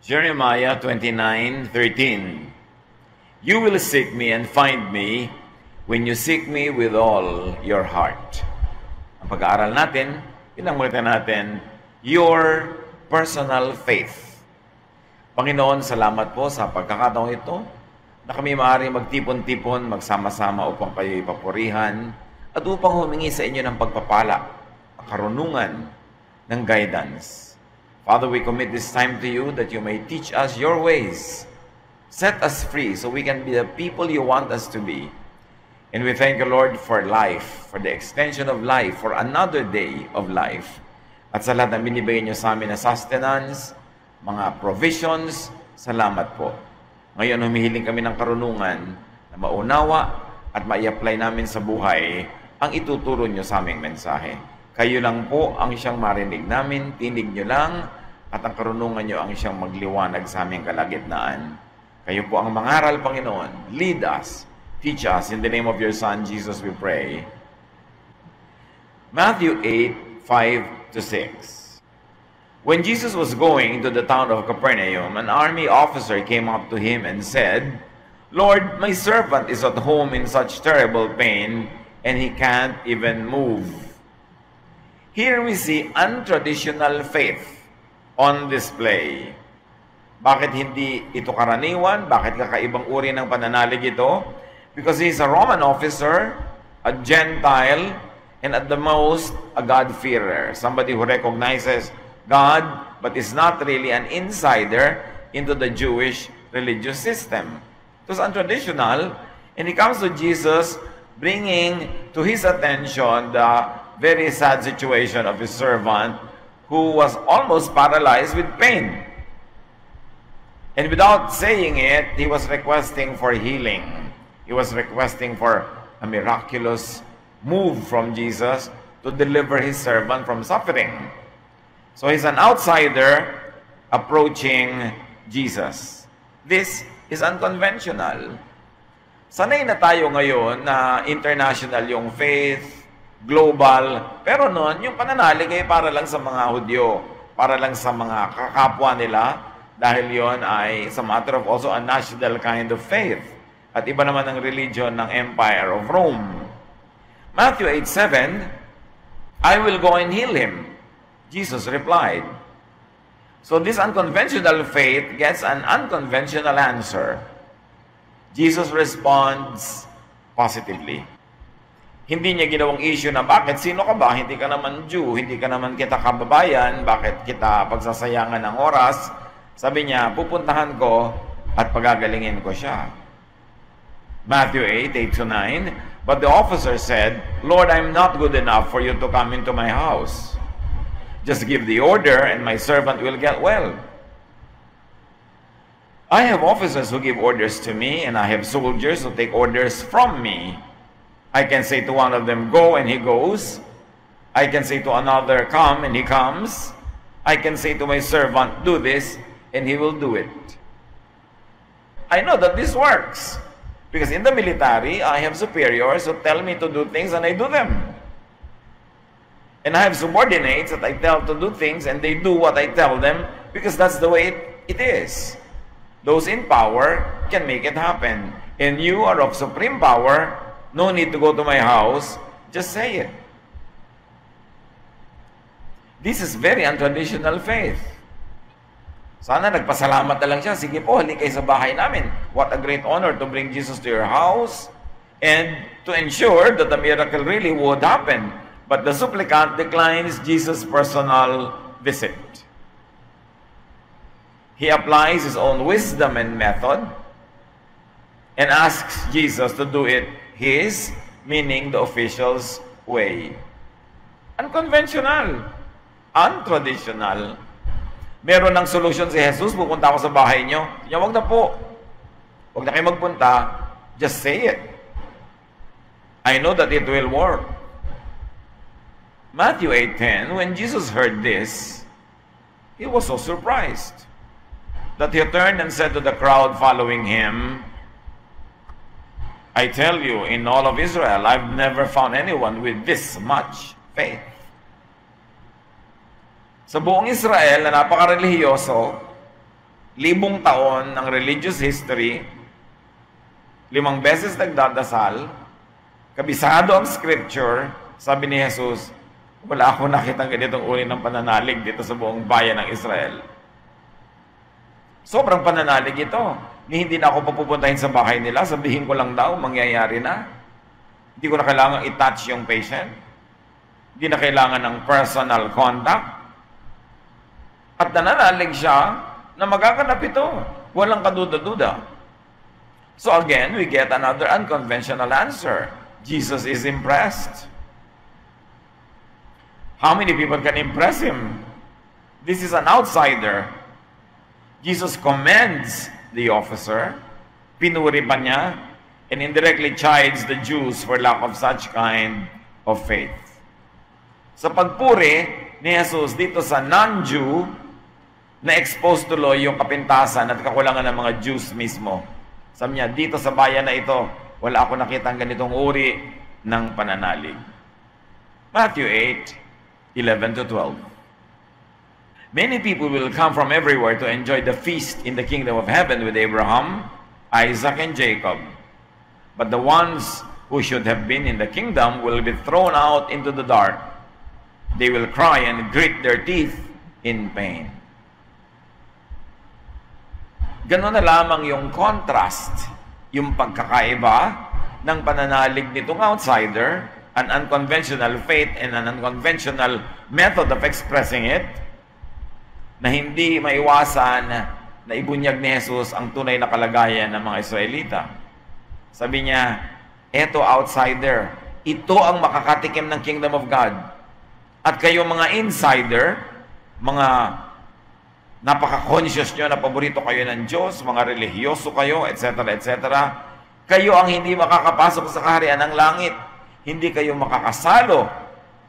Jeremiah 29:13. You will seek me and find me when you seek me with all your heart. Ang pag-aaral natin, pinangulitan natin, your personal faith. Panginoon, salamat po sa pagkakataong ito na kami maaaring magtipon-tipon, magsama-sama upang kayo ipapurihan at upang humingi sa inyo ng pagpapala, karunungan, ng guidance. Father, we commit this time to you that you may teach us your ways. Set us free so we can be the people you want us to be. And we thank you, Lord, for life, for the extension of life, for another day of life. At sa lahat na binibigay niyo sa amin na sustenance, mga provisions, salamat po. Ngayon, humihiling kami ng karunungan na maunawa at mai-apply namin sa buhay ang ituturo niyo sa aming mensahe. Kayo lang po ang siyang marinig namin, tinig niyo lang, at ang karunungan niyo ang siyang magliwanag sa aming kalagitnaan. Kayo po ang mangaral, Panginoon. Lead us, teach us. In the name of your Son, Jesus, we pray. Matthew 8:5-6. When Jesus was going into the town of Capernaum, an army officer came up to him and said, Lord, my servant is at home in such terrible pain, and he can't even move. Here we see untraditional faith on display. Bakit hindi ito karaniwan? Bakit kakaibang uri ng pananalig ito? Because he's a Roman officer, a Gentile, and at the most, a God-fearer. Somebody who recognizes God, but is not really an insider into the Jewish religious system. It was untraditional, and he comes to Jesus bringing to his attention the very sad situation of his servant who was almost paralyzed with pain. And without saying it, he was requesting for healing. He was requesting for a miraculous move from Jesus to deliver his servant from suffering. So he's an outsider approaching Jesus. This is unconventional. Sanay na tayo ngayon na international yung faith, global, pero noon, yung pananalig ay para lang sa mga Hudyo, para lang sa mga kakapwa nila, dahil yon ay sa matter of also a national kind of faith. At iba naman ang religion ng Empire of Rome. Matthew 8:7, I will go and heal him. Jesus replied. So this unconventional faith gets an unconventional answer. Jesus responds positively. Hindi niya ginawang issue na bakit, sino ka ba? Hindi ka naman Jew, hindi ka naman kita kababayan, bakit kita pagsasayangan ng oras? Sabi niya, pupuntahan ko at pagagalingin ko siya. Matthew 8:8-9, but the officer said, Lord, I'm not good enough for you to come into my house. Just give the order and my servant will get well. I have officers who give orders to me and I have soldiers who take orders from me. I can say to one of them, go, and he goes. I can say to another, come, and he comes. I can say to my servant, do this, and he will do it. I know that this works. Because in the military, I have superiors who tell me to do things, and I do them. And I have subordinates that I tell to do things, and they do what I tell them, because that's the way it is. Those in power can make it happen. And you are of supreme power. No need to go to my house. Just say it. This is very untraditional faith. Sana nagpasalamat na lang siya. Sige po, halik kayo sa bahay namin. What a great honor to bring Jesus to your house and to ensure that the miracle really would happen. But the supplicant declines Jesus' personal visit. He applies his own wisdom and method and asks Jesus to do it his, meaning the official's way. Unconventional. Untraditional. Meron ng solution si Jesus, pupunta ako sa bahay nyo. Kaya wag na po. Wag na kayo magpunta. Just say it. I know that it will work. Matthew 8:10, when Jesus heard this, he was so surprised that he turned and said to the crowd following him, I tell you, in all of Israel, I've never found anyone with this much faith. Sa buong Israel na napakarelihiyoso, libong taon ng religious history, 5 beses nagdadasal, kabisado ang scripture, sabi ni Jesus, wala akong nakitang ganitong uri ng pananalig dito sa buong bayan ng Israel. Sobrang pananalig ito. Hindi na ako papupuntahin sa bahay nila, sabihin ko lang daw, mangyayari na. Hindi ko na kailangan i-touch yung patient. Hindi na kailangan ng personal contact. At nananalig siya na magaganap ito. Walang kaduda-duda. So again, we get another unconventional answer. Jesus is impressed. How many people can impress him? This is an outsider. Jesus commends the officer, pinuri pa niya, and indirectly chides the Jews for lack of such kind of faith. Sa pagpuri ni Jesus dito sa non-Jew, na-expose tuloy yung kapintasan at kakulangan ng mga Jews mismo. Sabi niya, dito sa bayan na ito, wala ako nakitang ganitong uri ng pananalig. Matthew 8:11-12. Many people will come from everywhere to enjoy the feast in the kingdom of heaven with Abraham, Isaac, and Jacob. But the ones who should have been in the kingdom will be thrown out into the dark. They will cry and grit their teeth in pain. Ganon na lamang yung contrast, yung pagkakaiba ng pananalig nitong outsider, an unconventional faith and an unconventional method of expressing it, na hindi maiwasan na ibunyag ni Jesus ang tunay na kalagayan ng mga Israelita. Sabi niya, eto outsider, ito ang makakatikim ng kingdom of God. At kayo mga insider, mga napaka-conscious nyo na paborito kayo ng Diyos, mga relihiyoso kayo, etc., etc., kayo ang hindi makakapasok sa kaharian ng langit. Hindi kayo makakasalo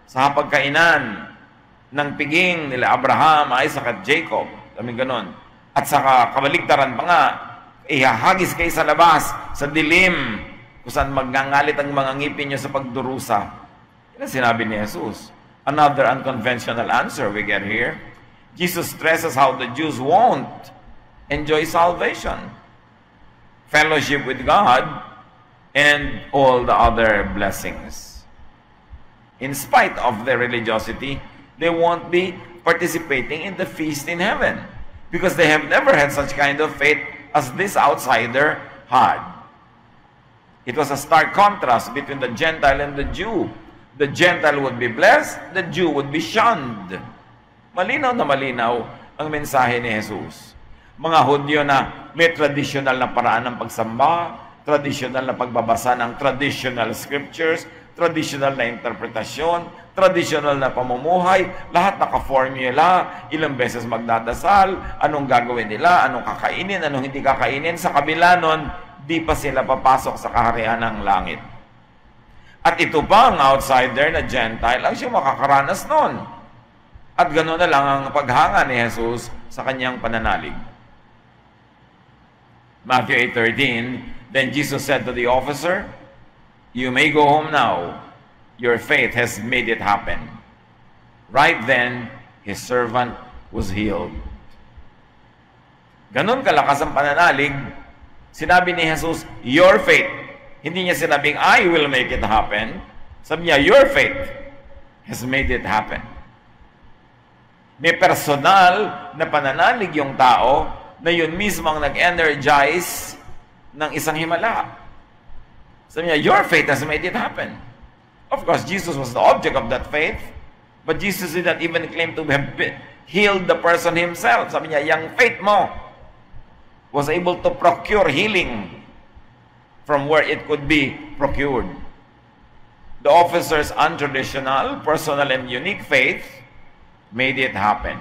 sa hapagkainan ng piging nila Abraham, Isaac at Jacob. Sabi ganon. At sa kabaligtaran pa nga, ihahagis kayo sa labas, sa dilim, kung saan magngangalit ang mga ngipin nyo sa pagdurusa. Yan ang sinabi ni Jesus. Another unconventional answer we get here. Jesus stresses how the Jews won't enjoy salvation, fellowship with God, and all the other blessings. In spite of their religiosity, they won't be participating in the feast in heaven because they have never had such kind of faith as this outsider had. It was a stark contrast between the Gentile and the Jew. The Gentile would be blessed, the Jew would be shunned. Malinaw na malinaw ang mensahe ni Jesus. Mga Hudyo na may traditional na paraan ng pagsamba, traditional na pagbabasa ng traditional scriptures, traditional na interpretasyon, traditional na pamumuhay, lahat naka-formula, ilang beses magdadasal, anong gagawin nila, anong kakainin, anong hindi kakainin. Sa kabila nun, di pa sila papasok sa kaharian ng langit. At ito pa ang outsider na Gentile, ang siya makakaranas nun. At gano'n na lang ang paghanga ni Jesus sa kanyang pananalig. Matthew 8:13, then Jesus said to the officer, "You may go home now. Your faith has made it happen." Right then, his servant was healed. Ganon kalakas ang pananalig, sinabi ni Jesus, your faith. Hindi niya sinabing, I will make it happen. Sabi niya, your faith has made it happen. May personal na pananalig yung tao na yun mismo ang nag-energize ng isang himala. Sabi niya, your faith has made it happen. Of course, Jesus was the object of that faith, but Jesus did not even claim to have healed the person himself. Sabi niya, yung faith mo was able to procure healing from where it could be procured. The officer's untraditional, personal, and unique faith made it happen.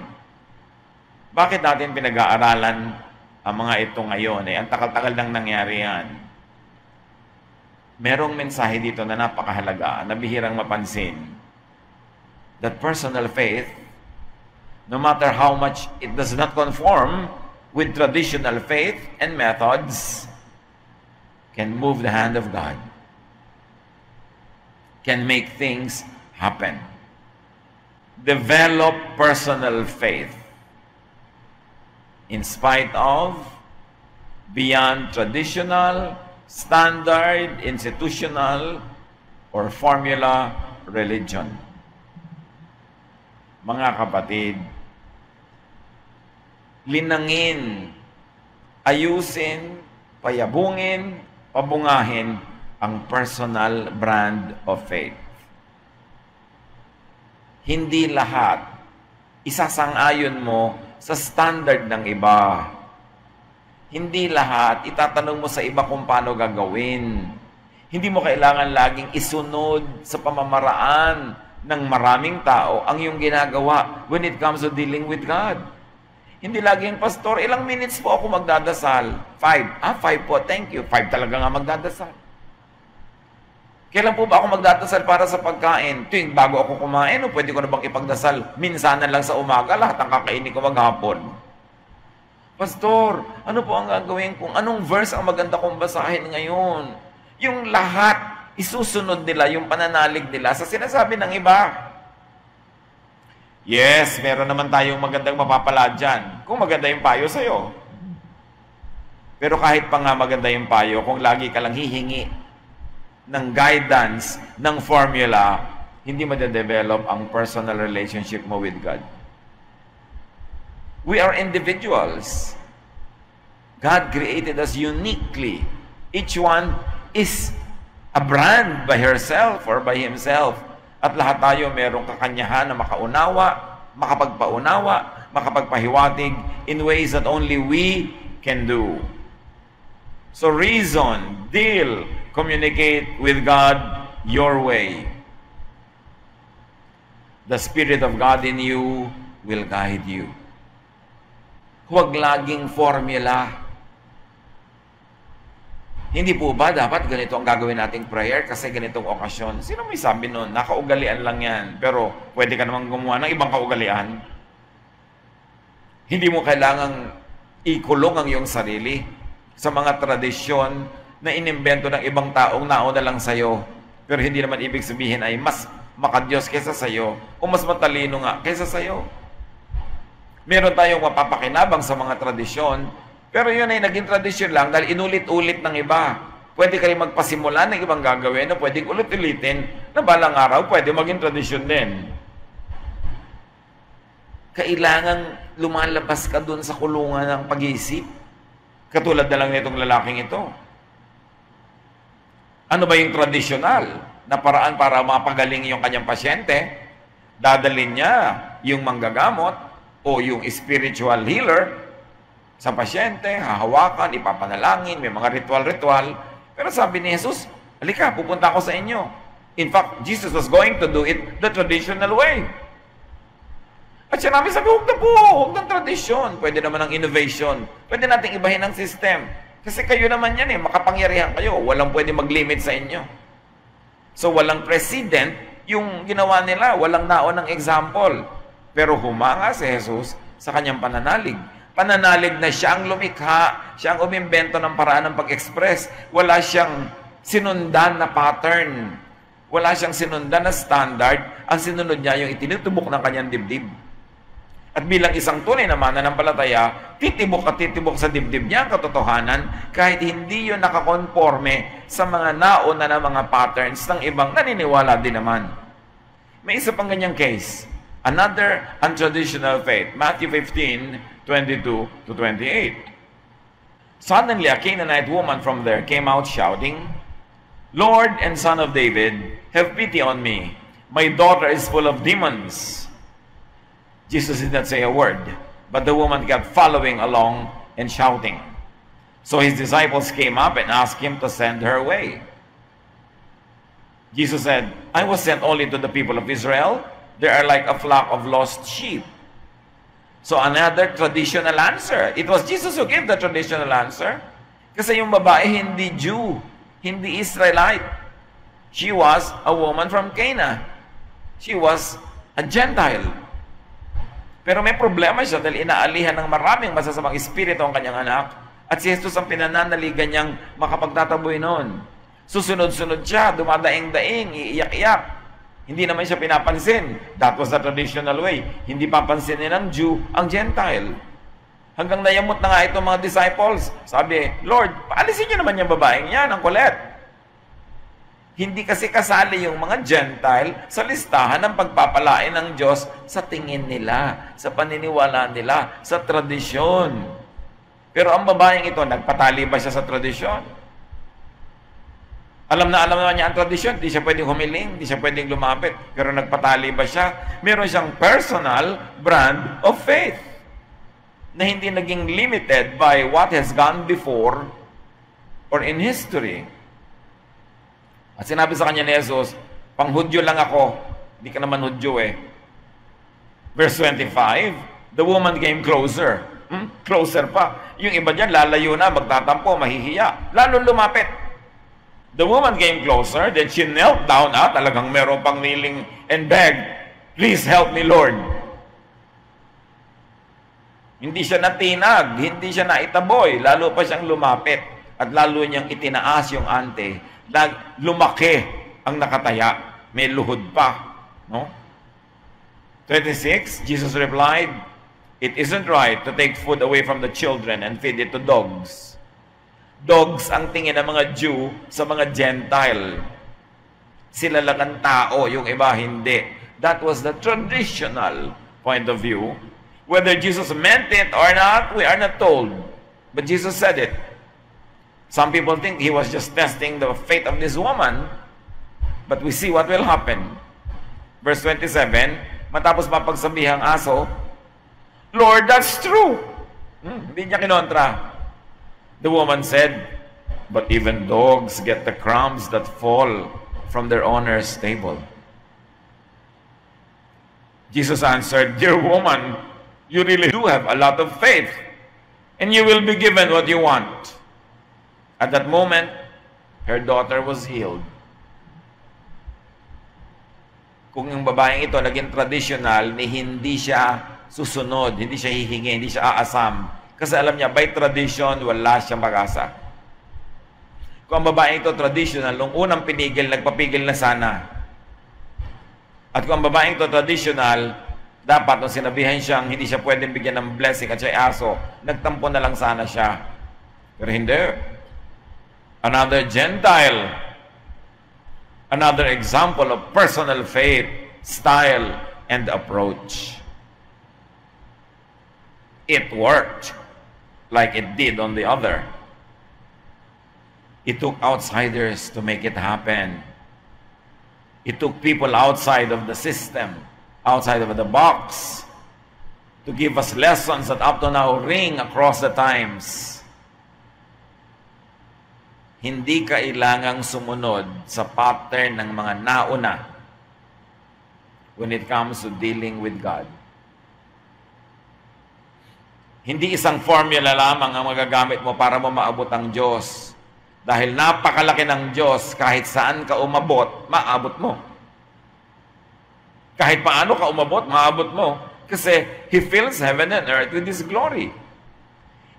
Bakit natin pinag-aaralan ang mga ito ngayon? Ang takal-takal nang nangyari yan. Merong mensahe dito na napakahalaga, na bihirang mapansin. That personal faith, no matter how much it does not conform with traditional faith and methods, can move the hand of God, can make things happen. Develop personal faith. in spite of, beyond traditional, standard, institutional, or formula religion. Mga kapatid, linangin, ayusin, payabungin, pabungahin ang personal brand of faith. Hindi lahat isasang-ayon mo sa standard ng iba. Hindi lahat itatanong mo sa iba kung paano gagawin. Hindi mo kailangan laging isunod sa pamamaraan ng maraming tao ang iyong ginagawa when it comes to dealing with God. Hindi laging, Pastor, ilang minutes po ako magdadasal? 5. 5 po, thank you. 5 talaga nga magdadasal. Kailan po ba ako magdadasal para sa pagkain? Tuwing bago ako kumain, o pwede ko na bang ipagdasal? Minsanan lang sa umaga, lahat ang kakainin ko maghapon. Pastor, ano po ang gagawin kung anong verse ang maganda kong basahin ngayon? Yung lahat, isusunod nila yung pananalig nila sa sinasabi ng iba. Yes, meron naman tayong magandang mapapala dyan. Kung maganda yung payo sa'yo. Pero kahit pa nga maganda yung payo, kung lagi ka lang hihingi ng guidance, ng formula, hindi ma-develop ang personal relationship mo with God. We are individuals. God created us uniquely. Each one is a brand by herself or by himself. At lahat tayo merong kakanyahan na makaunawa, makapagpaunawa, makapagpahiwatig in ways that only we can do. So reason, deal, communicate with God your way. The Spirit of God in you will guide you. Huwag laging formula. Hindi po ba dapat ganito ang gagawin nating prayer kasi ganitong okasyon? Sino may sabi nun? Nakaugalian lang yan. Pero pwede ka namang gumawa ng ibang kaugalian. Hindi mo kailangang ikulong ang iyong sarili sa mga tradisyon na inimbento ng ibang taong nauna lang sa'yo. Pero hindi naman ibig sabihin ay mas makadiyos kaysa sa'yo o mas matalino nga kaysa sa'yo. Meron tayong mapapakinabang sa mga tradisyon, pero yun ay naging tradisyon lang dahil inulit-ulit ng iba. Pwede ka rin magpasimula ng ibang gagawin na pwedeng ulit-ulitin na balang araw pwede maging tradisyon din. Kailangang lumalabas ka dun sa kulungan ng pag-iisip. Katulad na lang nitong lalaking ito. Ano ba yung tradisyonal na paraan para mapagaling yung kanyang pasyente? Dadalhin niya yung manggagamot o yung spiritual healer sa pasyente, hahawakan, ipapanalangin, may mga ritual-ritual. Pero sabi ni Jesus, halika, pupunta ako sa inyo. In fact, Jesus was going to do it the traditional way. At siya namin sabi, huwag na po, huwag ng tradisyon. Pwede naman ng innovation. Pwede nating ibahin ang system. Kasi kayo naman yan makapangyarihan kayo. Walang pwede mag-limit sa inyo. So, walang president yung ginawa nila. Walang naon ng example. Pero humanga si Jesus sa kanyang pananalig. Pananalig na siya ang lumikha, siya ang umimbento ng paraan ng pag-express. Wala siyang sinundan na pattern. Wala siyang sinundan na standard. Ang sinunod niya yung itinutubok ng kanyang dibdib. At bilang isang tunay na mananampalataya, titibok at titibok sa dibdib niya ang katotohanan kahit hindi yun nakakonforme sa mga nauna na mga patterns ng ibang naniniwala din naman. May isa pang ganyang case. Another untraditional faith. Matthew 15:22 to 28. Suddenly, a Canaanite woman from there came out shouting, "Lord and Son of David, have pity on me. My daughter is full of demons." Jesus did not say a word, but the woman kept following along and shouting. So his disciples came up and asked him to send her away. Jesus said, "I was sent only to the people of Israel. They are like a flock of lost sheep." So another traditional answer. It was Jesus who gave the traditional answer. Kasi yung babae hindi Jew, hindi Israelite. She was a woman from Cana. She was a Gentile. Pero may problema siya dahil inaalihan ng maraming masasamang espiritu ang kanyang anak. At si Jesus ang pinananaligan niyang makapagtataboy noon. Susunod-sunod siya, dumadaing-daing, iiyak-iyak. Hindi naman siya pinapansin. That was the traditional way. Hindi papansinin ng Jew ang Gentile. Hanggang nayamot na nga itong mga disciples. Sabi, Lord, paalisin niyo naman yung babaeng yan, ang kulit. Hindi kasi kasali yung mga Gentile sa listahan ng pagpapalain ng Diyos sa tingin nila, sa paniniwala nila, sa tradisyon. Pero ang babaeng ito, nagpatali ba siya sa tradisyon? Alam naman niya ang tradisyon, hindi siya pwedeng humiling, hindi siya pwedeng lumapit. Pero nagpatali ba siya? Meron siyang personal brand of faith na hindi naging limited by what has gone before or in history. At sinabi sa kanya ni Jesus, panghudyo lang ako, hindi ka naman hudyo eh. Verse 25, the woman came closer. Closer pa. Yung iba dyan, lalayo na, magtatampo, mahihiya. Lalo lumapit. The woman came closer, then she knelt down, talagang meron pang kneeling and begged, please help me, Lord. Hindi siya natinag, hindi siya naitaboy, lalo pa siyang lumapit at lalo niyang itinaas yung ante. Lumaki ang nakataya, may luhod pa. No? 26, Jesus replied, it isn't right to take food away from the children and feed it to dogs. Dogs ang tingin ng mga Jew sa mga Gentile. Sila lang ang tao, yung iba hindi. That was the traditional point of view. Whether Jesus meant it or not, we are not told. But Jesus said it. Some people think he was just testing the faith of this woman. But we see what will happen. Verse 27, matapos mapagsabihang aso, Lord, that's true. Hindi niya kinontra. The woman said, but even dogs get the crumbs that fall from their owner's table. Jesus answered, dear woman, you really do have a lot of faith, and you will be given what you want. At that moment, her daughter was healed. Kung yung babaeng ito naging traditional, ni hindi siya susunod, hindi siya hihingi, hindi siya aasam. Kasi alam niya, by tradition, wala siyang pag-asa. Kung ang babaeng ito traditional, nung unang pinigil, nagpapigil na sana. At kung ang babaeng ito traditional, dapat nung sinabihan siyang hindi siya pwedeng bigyan ng blessing at siya aso, nagtampo na lang sana siya. Pero hindi. Another Gentile. Another example of personal faith, style, and approach. It worked like it did on the other. It took outsiders to make it happen. It took people outside of the system, outside of the box, to give us lessons that up to now ring across the times. Hindi kailangang sumunod sa pattern ng mga nauna when it comes to dealing with God. Hindi isang formula lamang ang magagamit mo para mo maabot ang Diyos. Dahil napakalaki ng Diyos, kahit saan ka umabot, maabot mo. Kahit paano ka umabot, maabot mo. Kasi He fills heaven and earth with His glory.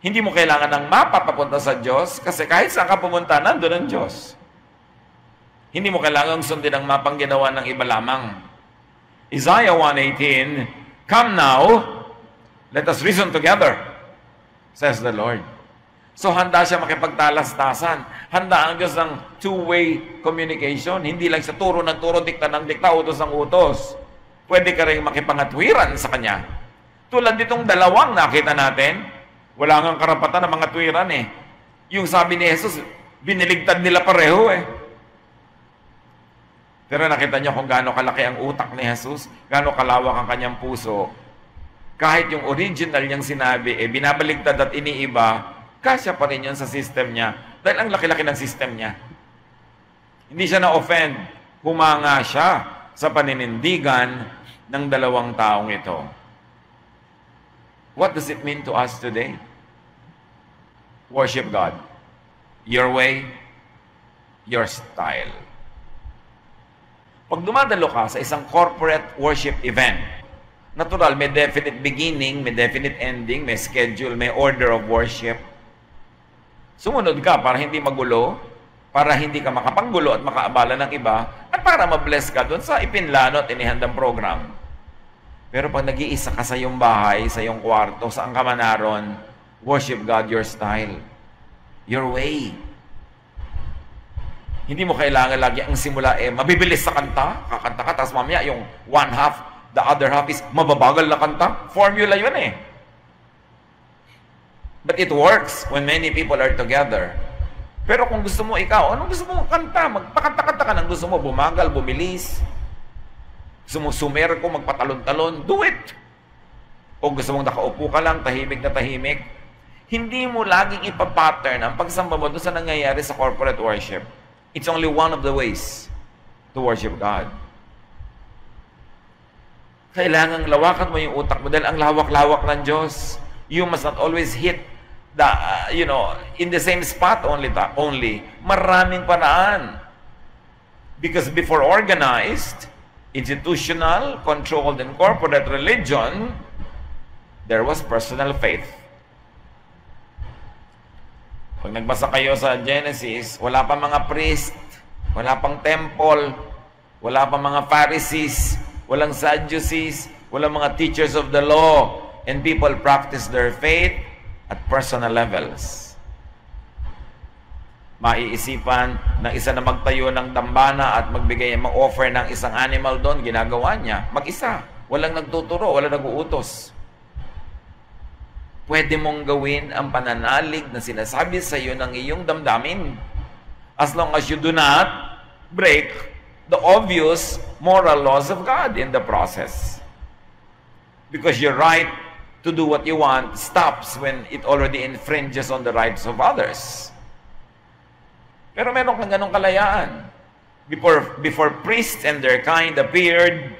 Hindi mo kailangan ng mapa papunta sa Diyos, kasi kahit saan ka pumunta, nandun ang Diyos. Hindi mo kailangang sundin ang mapang ginawa ng iba lamang. Isaiah 1:18, come now, let us reason together, says the Lord. So handa siya makipagtalastasan. Handa ang Diyos ng two-way communication. Hindi lang siya turo ng turo, dikta ng dikta, utos ng utos. Pwede ka rin makipangatwiran sa Kanya. Tulad ditong dalawang nakita natin, wala ngang karapatan ng mga tuwiran eh. Yung sabi ni Jesus, biniligtad nila pareho eh. Pero nakita niyo kung gaano kalaki ang utak ni Jesus, gaano kalawak ang kanyang puso. Kahit yung original niyang sinabi, binabaligtad at iniiba, kasya pa rin yun sa system niya. Dahil ang laki-laki ng system niya. Hindi siya na-offend. Humanga siya sa paninindigan ng dalawang taong ito. What does it mean to us today? Worship God. Your way, your style. Pag dumadalo ka sa isang corporate worship event, natural, may definite beginning, may definite ending, may schedule, may order of worship. Sumunod ka para hindi magulo, para hindi ka makapanggulo at makaabala ng iba, at para ma-bless ka doon sa ipinlano at inihandang program. Pero pag nag-iisa ka sa iyong bahay, sa iyong kwarto, saan ka man naroon, worship God your style, your way. Hindi mo kailangan lagi ang simula mabibilis sa kanta, kakanta ka, tapos mamaya yung one half, the other half is mababagal na kanta. Formula yun eh. But it works when many people are together. Pero kung gusto mo ikaw, anong gusto mo kanta? Magpakanta-kanta ka ng gusto mo, bumagal, bumilis. Gusto mo sumer ko, magpatalon-talon, do it. O gusto mong nakaupo ka lang, tahimik na tahimik. Hindi mo laging ipapattern ang pagsamba mo doon sa nangyayari sa corporate worship. It's only one of the ways to worship God. Kailangang lawakan mo yung utak mo dahil ang lawak-lawak ng Diyos. You must not always hit the, in the same spot only. Maraming paraan. Because before organized, institutional, controlled, and corporate religion, there was personal faith. Pag nagbasa kayo sa Genesis, wala pa mga priest, wala pang temple, wala pang mga Pharisees, walang Sadducees, walang mga teachers of the law, and people practice their faith at personal levels. Maiisipan ng isa na magtayo ng dambana at mag-offer ng isang animal doon, ginagawa niya, mag-isa. Walang nagtuturo, walang nag-uutos. Pwede mong gawin ang pananalig na sinasabi sa iyo ng iyong damdamin. As long as you do not break the obvious moral laws of God in the process. Because your right to do what you want stops when it already infringes on the rights of others. Pero meron kang ganong kalayaan. Before priests and their kind appeared,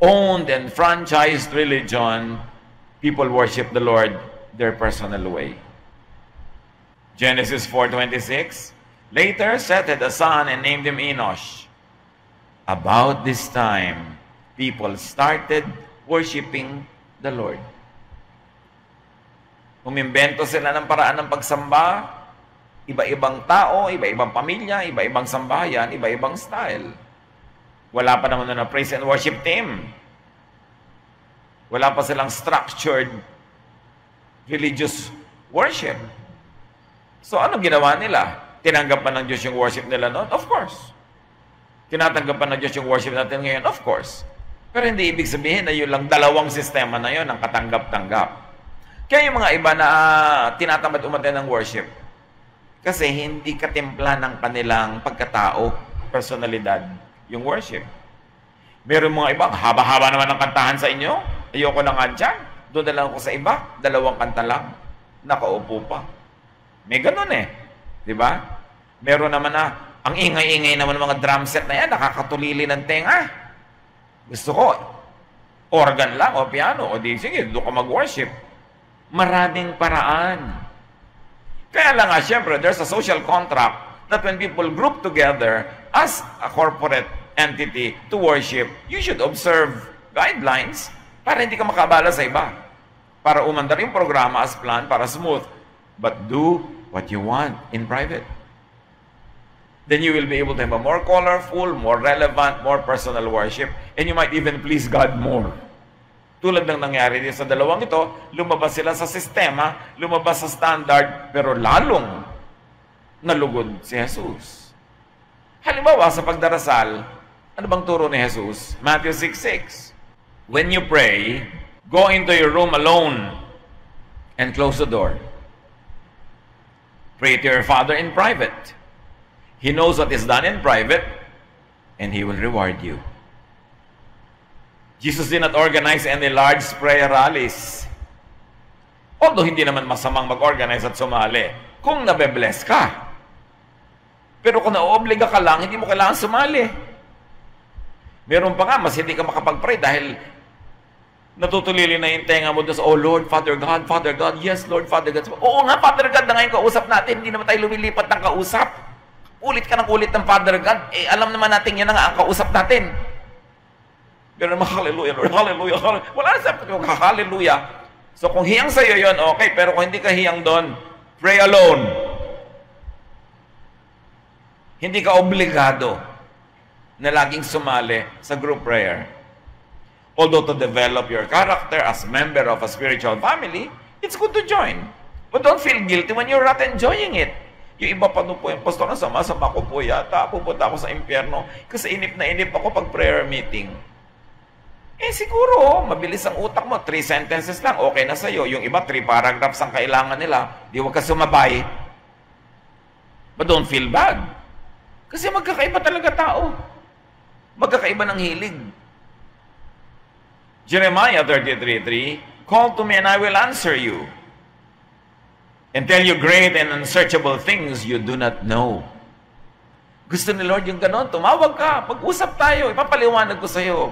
owned and franchised religion, people worship the Lord their personal way. Genesis 4:26. Later, Seth had a son and named him Enosh. About this time, people started worshiping the Lord. Umimbento sila ng paraan ng pagsamba, iba-ibang tao, iba-ibang pamilya, iba-ibang sambahayan, iba-ibang style. Wala pa naman na praise and worship team. Wala pa silang structured religious worship. So, anong ginawa nila? Tinanggap pa ng Diyos yung worship nila noon? Of course. Tinatanggap pa ng Diyos yung worship natin ngayon? Of course. Pero hindi ibig sabihin na yun lang dalawang sistema na yun ang katanggap-tanggap. Kaya yung mga iba na tinatamad umaten ng worship, kasi hindi katimpla ng kanilang pagkatao, personalidad, yung worship. Meron mga ibang, haba-haba naman ang kantahan sa inyo. Ayoko na nga dyan. Doon na lang ako sa iba. 2 kanta lang. Nakaupo pa. May ganun eh. Diba? Meron naman na, ang ingay-ingay naman ng mga drum set na yan, nakakatulili ng tenga. Gusto ko, organ lang o piano. O di, sige, doon ka mag-worship. Maraming paraan. Kaya lang nga, syempre, there's a social contract that when people group together as a corporate entity to worship, you should observe guidelines para hindi ka makabala sa iba. Para umandar yung programa as planned, para smooth. But do what you want in private. Then you will be able to have a more colorful, more relevant, more personal worship, and you might even please God more. Tulad ng nangyari dito sa dalawang ito, lumabas sila sa sistema, lumabas sa standard, pero lalong nalugod si Jesus. Halimbawa, sa pagdarasal, ano bang turo ni Jesus? Matthew 6:6. When you pray, go into your room alone and close the door. Pray to your Father in private. He knows what is done in private, and He will reward you. Jesus did not organize any large prayer rallies. Although hindi naman masamang mag-organize at sumali, kung nabe-bless ka. Pero kung naoobliga ka lang, hindi mo kailangan sumali. Meron pa nga, mas hindi ka makapag-pray dahil natutulili na yung tenga mo doon sa, oh Lord, Father God, yes Lord, Father God. Oo nga, Father God na ngayon kausap natin, hindi naman tayo lumilipat ng kausap. Ulit ka ng ulit ng Father God, alam naman natin yan na nga ang kausap natin. Pero naman, hallelujah, Lord, hallelujah, hallelujah. Wala na sa yung hallelujah. So kung hiyang sa'yo yun, okay, pero kung hindi ka hiyang doon, pray alone. Hindi ka obligado na laging sumali sa group prayer. Although to develop your character as member of a spiritual family, it's good to join. But don't feel guilty when you're not enjoying it. Yung iba pa po yung pastor, sama-sama ko po yata, pupunta ako sa impyerno kasi inip na inip ako pag prayer meeting. Siguro, mabilis ang utak mo, 3 sentences lang, okay na sa'yo. Yung iba, 3 paragraphs ang kailangan nila. Di huwag ka sumabay. But don't feel bad. Kasi magkakaiba talaga tao. Magkakaiba ng hilig. Jeremiah 33:3, call to me and I will answer you and tell you great and unsearchable things you do not know. Gusto ni Lord yung ganon, tumawag ka, pag-usap tayo, ipapaliwanag ko sa'yo.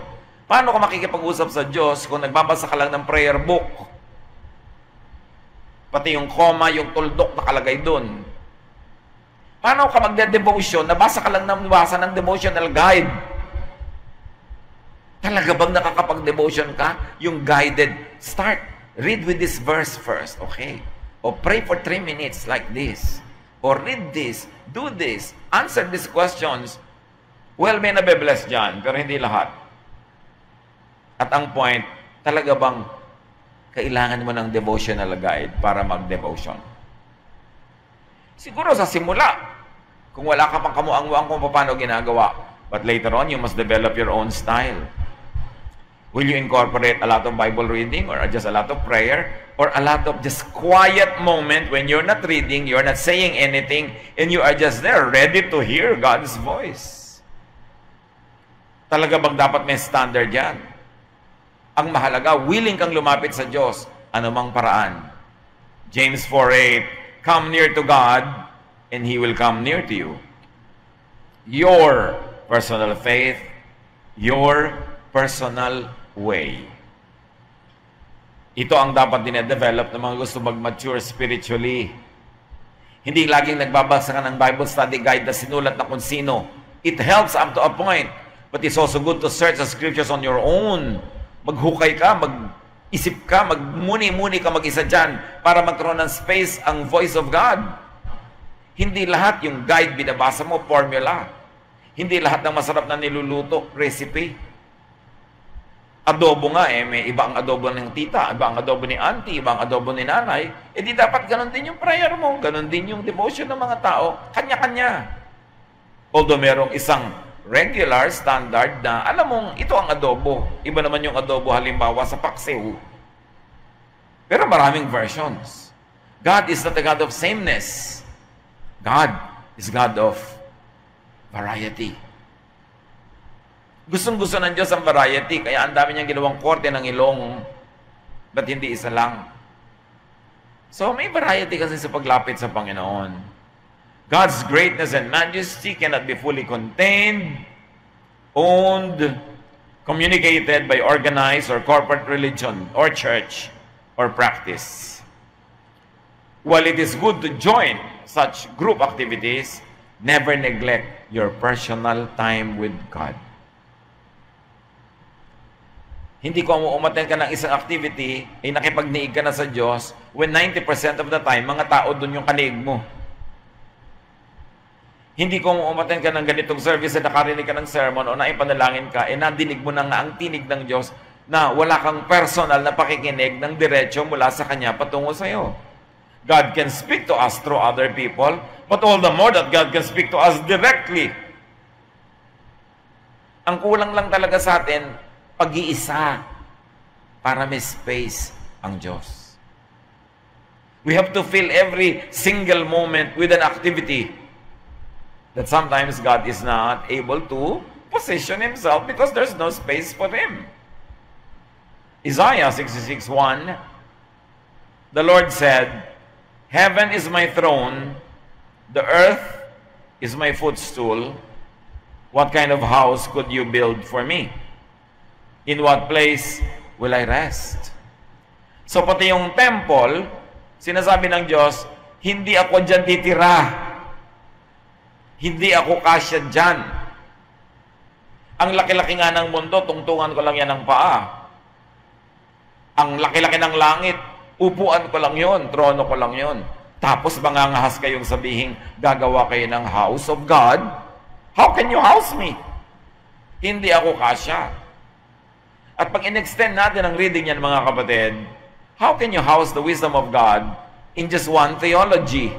Paano ka makikipag-usap sa Diyos kung nagbabasa ka lang ng prayer book? Pati yung comma, yung tuldok nakalagay doon. Paano ka magde-devotion? Nabasa ka lang ng devotional guide. Talaga bang nakakapag-devotion ka? Yung guided, start. Read with this verse first, okay? O pray for 3 minutes like this. Or read this, do this, answer these questions. Well, may nabe-bless dyan, pero hindi lahat. At ang point, talaga bang kailangan mo ng devotional guide para mag-devotion? Siguro sa simula, kung wala ka pang kamuang-muang kung paano ginagawa. But later on, you must develop your own style. Will you incorporate a lot of Bible reading or just a lot of prayer? Or a lot of just quiet moment when you're not reading, you're not saying anything, and you are just there ready to hear God's voice? Talaga bang dapat may standard yan? Ang mahalaga, willing kang lumapit sa Diyos, anumang paraan. James 4:8, come near to God, and He will come near to you. Your personal faith, your personal way. Ito ang dapat dinedevelop ng mga gusto mag-mature spiritually. Hindi laging nagbabasa ka ng Bible study guide na sinulat na kung sino. It helps up to a point, but it's also good to search the scriptures on your own. Maghukay ka, mag-isip ka, magmuni-muni ka mag-isa dyan para magkaroon ng space ang voice of God. Hindi lahat yung guide binabasa mo, formula. Hindi lahat ng masarap na niluluto, recipe. Adobo nga may iba ang adobo ng tita, iba ang adobo ni auntie, iba ang adobo ni nanay. Di dapat ganun din yung prayer mo, ganun din yung devotion ng mga tao, kanya-kanya. Although merong isang regular, standard na, alam mong, ito ang adobo. Iba naman yung adobo halimbawa sa paksiw. Pero maraming versions. God is not a God of sameness. God is God of variety. Gustong-gusto ng Diyos ang variety, kaya ang dami niyang ginawang korte ng ilong, ba't hindi isa lang? So may variety kasi sa paglapit sa Panginoon. God's greatness and majesty cannot be fully contained, owned, communicated by organized or corporate religion or church or practice. While it is good to join such group activities, never neglect your personal time with God. Hindi ko umattend ka ng isang activity, nakipagniig ka na sa Diyos, when 90% of the time, mga tao dun yung kaniig mo. Hindi ko umattend ka ng ganitong service na nakarinig ka ng sermon o naipanalangin ka, nadinig mo na nga ang tinig ng Diyos na wala kang personal na pakikinig ng diretso mula sa Kanya patungo sa iyo. God can speak to us through other people, but all the more that God can speak to us directly. Ang kulang lang talaga sa atin, pag-iisa para may space ang Diyos. We have to fill every single moment with an activity that sometimes God is not able to position Himself because there's no space for Him. Isaiah 66:1, the Lord said, heaven is my throne, the earth is my footstool. What kind of house could you build for me? In what place will I rest? So pati yung temple, sinasabi ng Diyos, hindi ako dyan titira. Hindi ako kasya dyan. Ang laki-laki nga ng mundo, tungtungan ko lang yan ng paa. Ang laki-laki ng langit, upuan ko lang yon, trono ko lang yon. Tapos mangangahas kayong sabihin, gagawa kayo ng house of God? How can you house me? Hindi ako kasya. At pag in-extend natin ang reading yan, mga kapatid, how can you house the wisdom of God in just one theology?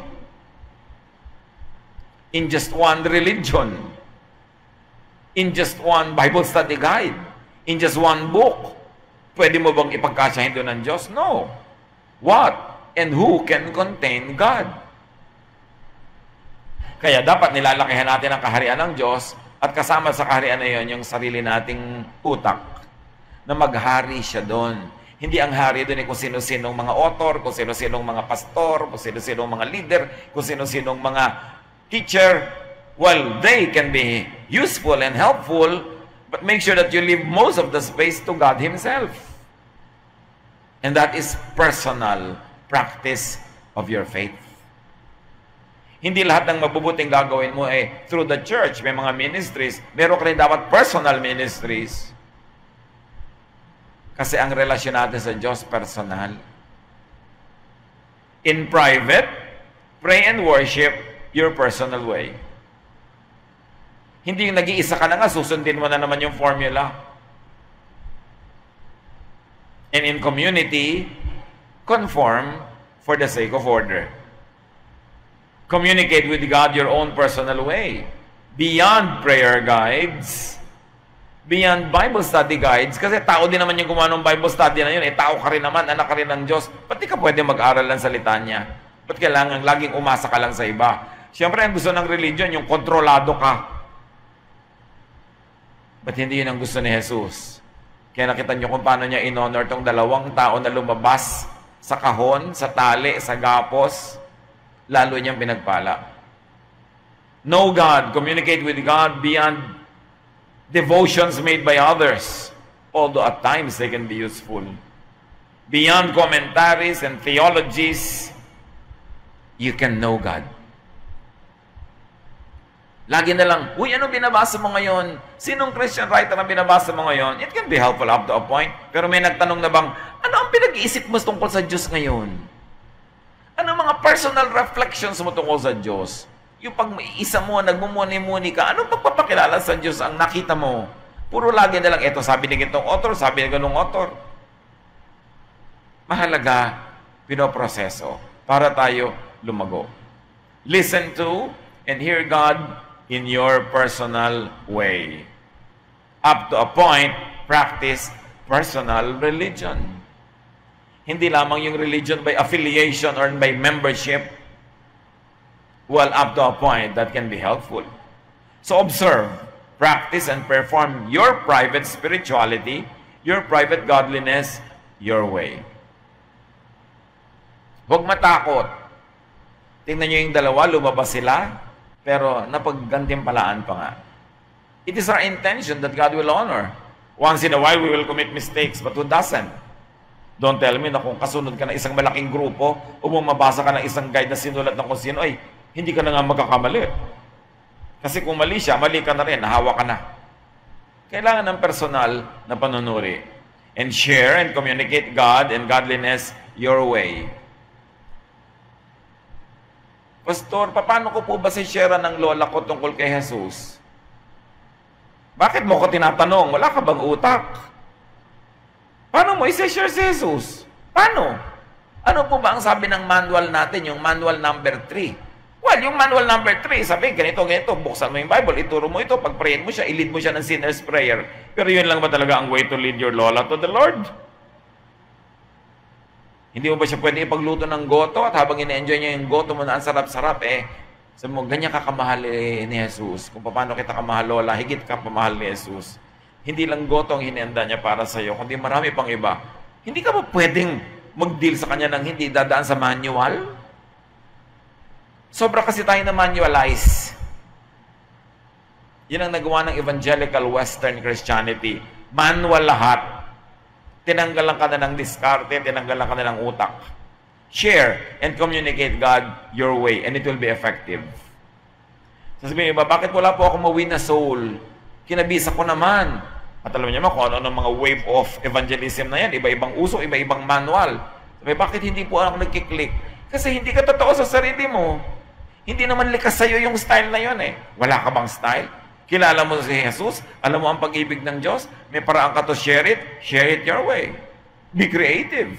In just one religion? In just one Bible study guide? In just one book? Pwede mo bang ipagkasyahin doon ng Diyos? No. What and who can contain God? Kaya dapat nilalakihan natin ang kaharian ng Diyos at kasama sa kaharian na yun yung sarili nating utak na maghari siya doon. Hindi ang hari doon kung sino-sinong mga author, kung sino-sinong mga pastor, kung sino-sinong mga leader, kung sino-sinong mga teacher. Well, they can be useful and helpful, but make sure that you leave most of the space to God Himself. And that is personal practice of your faith. Hindi lahat ng mabubuting gagawin mo through the church. May mga ministries. Meron ka rin dapat personal ministries. Kasi ang relasyon natin sa Diyos, personal. In private, pray and worship your personal way. Hindi yung nag-iisa ka na nga, susundin mo na naman yung formula. And in community, conform for the sake of order. Communicate with God your own personal way. Beyond prayer guides, beyond Bible study guides, kasi tao din naman yung gumawa ng Bible study na yun, tao ka rin naman, anak ka rin ng Diyos, pati ka pwede mag-aral ng salita niya. Ba't kailangan laging umasa ka lang sa iba? Siyempre, ang gusto ng religion, yung kontrolado ka. Ba't hindi yun ang gusto ni Jesus? Kaya nakita niyo kung paano niya in-honor tong dalawang tao na lumabas sa kahon, sa tali, sa gapos, lalo niyang pinagpala. Know God, communicate with God beyond devotions made by others, although at times they can be useful. Beyond commentaries and theologies, you can know God. Lagi na lang, uy, ano binabasa mo ngayon? Sinong Christian writer ang binabasa mo ngayon? It can be helpful up to a point. Pero may nagtanong na bang, ano ang pinag-iisip mo tungkol sa Diyos ngayon? Ano mga personal reflections mo tungkol sa Diyos? Yung pag isa mo, nagmumuni-muni ka, anong pagpapakilala sa Diyos ang nakita mo? Puro lagi na lang, eto sabi ni gitong author, sabi ni ganung author. Mahalaga, pinoproseso para tayo lumago. Listen to and hear God in your personal way. Up to a point, practice personal religion. Hindi lamang yung religion by affiliation or by membership. Well, up to a point, that can be helpful. So observe, practice, and perform your private spirituality, your private godliness, your way. Huwag matakot. Tingnan nyo yung dalawa, lumabas sila, pero napaggantimpalaan pa nga. It is our intention that God will honor. Once in a while, we will commit mistakes, but who doesn't? Don't tell me na kung kasunod ka ng isang malaking grupo o mabasa ka ng isang guide na sinulat ng kung sino, ay, hindi ka na nga magkakamali. Kasi kung mali siya, mali ka na rin, nahawa ka na. Kailangan ng personal na panunuri. And share and communicate God and godliness your way. Pastor, paano ko po ba si-share ng lola ko tungkol kay Jesus? Bakit mo ko tinatanong? Wala ka bang utak? Paano mo i-share si Jesus? Paano? Ano po ba ang sabi ng manual natin, yung manual number 3? Well, yung manual number 3, sabi, ganito, buksan mo yung Bible, ituro mo ito, pag-prayin mo siya, i-lead mo siya ng sinner's prayer. Pero yun lang ba talaga ang way to lead your lola to the Lord? Hindi mo ba siya pwede ipagluto ng goto at habang ina-enjoy niya yung goto mo na ang sarap-sarap, sabi mo, ganyan ka kamahal ni Jesus. Kung paano kita kamahal, lola, higit ka pamahal ni Jesus. Hindi lang goto ang hinihanda niya para sa iyo, kundi marami pang iba. Hindi ka ba pwedeng mag-deal sa kanya ng hindi dadaan sa manual? Sobra kasi tayo na manualize. Yan ang nagawa ng evangelical Western Christianity. Manual lahat. Tinanggalan ka na ng diskarte, tinanggalan ka na ng utak. Share and communicate God your way and it will be effective. Sasabihin mo, bakit wala po ako mawin na soul? Kinabisa ko naman. At alam niyo naman kung ano mga wave of evangelism na yan. Iba-ibang uso, iba-ibang manual. Sabi, bakit hindi po ako nagkiklik? Kasi hindi ka totoo sa sarili mo. Hindi naman likas sa'yo yung style na yun Wala ka bang style? Kilala mo si Jesus? Alam mo ang pag-ibig ng Diyos? May paraan ka to share it your way. Be creative.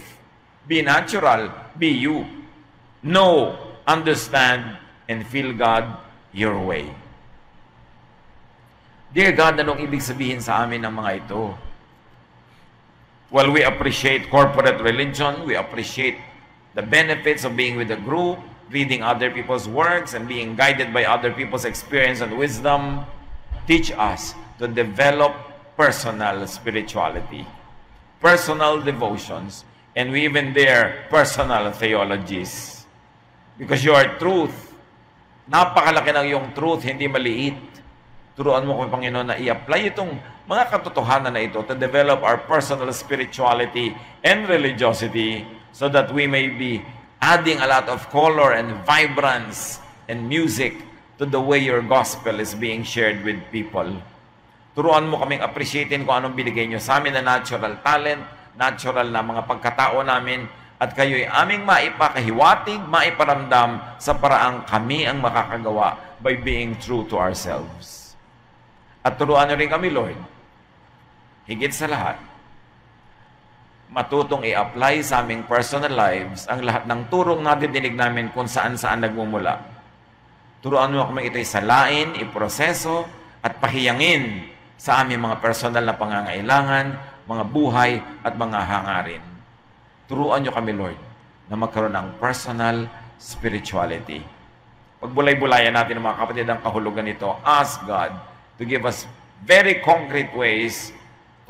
Be natural. Be you. Know, understand, and feel God your way. Dear God, anong ibig sabihin sa amin ng mga ito? Well, we appreciate corporate religion. We appreciate the benefits of being with a group, reading other people's works, and being guided by other people's experience and wisdom. Teach us to develop personal spirituality, personal devotions, and we even dare personal theologies. Because your truth, napakalaki ng yung truth, hindi maliit. Turuan mo ko, Panginoon, na i-apply itong mga katotohanan na ito to develop our personal spirituality and religiosity so that we may be adding a lot of color and vibrance and music to the way your gospel is being shared with people. Turuan mo kaming appreciatein kung anong binigay nyo sa amin na natural talent, natural na mga pagkatao namin, at kayo'y aming maipakahiwatig, maiparamdam sa paraang kami ang makakagawa by being true to ourselves. At turuan nyo rin kami, Lord, higit sa lahat, matutong i-apply sa aming personal lives ang lahat ng turong nadidinig namin kung saan-saan nagmumula. Turuan mo kami ito'y salain, iproseso, at pahiyangin sa aming mga personal na pangangailangan, mga buhay, at mga hangarin. Turuan nyo kami, Lord, na magkaroon ng personal spirituality. Pagbulay-bulayan natin ng mga kapatid ang kahulugan nito, ask God to give us very concrete ways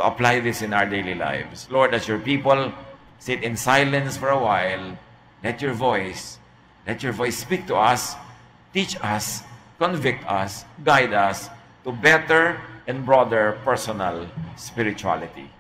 to apply this in our daily lives. Lord, as your people sit in silence for a while, let your voice speak to us, teach us, convict us, guide us to better and broader personal spirituality.